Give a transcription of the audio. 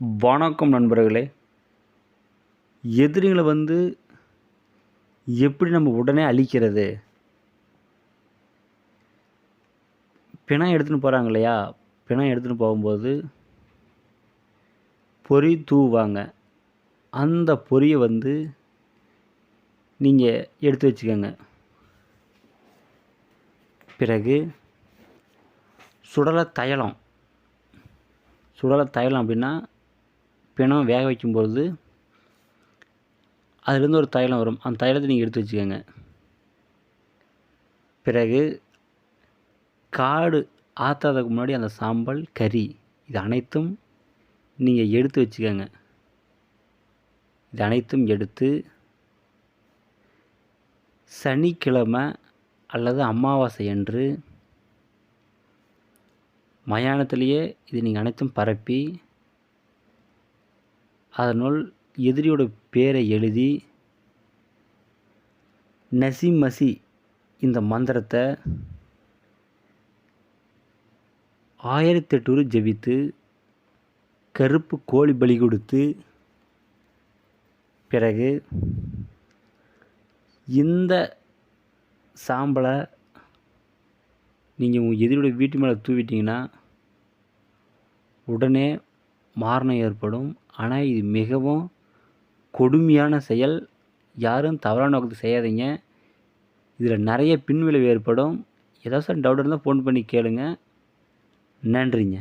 வணக்கம் நண்பர்களே. எதிரிகள எப்படி நம்ம உடனே அழிக்கிறது? பிணம் எடுத்துன்னு போறாங்க இல்லையா? பிணம் எடுத்துன்னு போகும்போது பொறி தூவுவாங்க. அந்த பொறிய நீங்க எடுத்து வச்சுக்கங்க. பிறகு சுடல தைலம். சுடல தைலம் அப்படின்னா, பிணம் வேக வைக்கும்பொழுது அதுலேருந்து ஒரு தைலம் வரும். அந்த தைலத்தை நீங்கள் எடுத்து வச்சுக்கங்க. பிறகு காடு ஆத்தாததுக்கு முன்னாடி அந்த சாம்பல், கறி இது அனைத்தும் நீங்கள் எடுத்து வச்சுக்கங்க. இது அனைத்தும் எடுத்து சனிக்கிழமை அல்லது அமாவாசை அன்று மயானத்திலேயே இது நீங்கள் அனைத்தும் பரப்பி அதனுள் எதிரியோட பேரை எழுதி நசிமசி இந்த மந்திரத்தை 1008 உரு ஜெபித்து கருப்பு கோழி பலி கொடுத்து பிறகு இந்த சாம்பலை நீங்கள் உங்கள் எதிரியோட வீட்டு மேலே தூவிட்டிங்கன்னா உடனே மரணம் ஏற்படும். ஆனால் இது மிகவும் கொடுமையான செயல். யாரும் தவறான நோக்கத்தை செய்யாதீங்க. இதில் நிறைய பின்விளைவு ஏற்படும். ஏதாச்சும் டவுட் இருந்தால் ஃபோன் பண்ணி கேளுங்க. நன்றிங்க.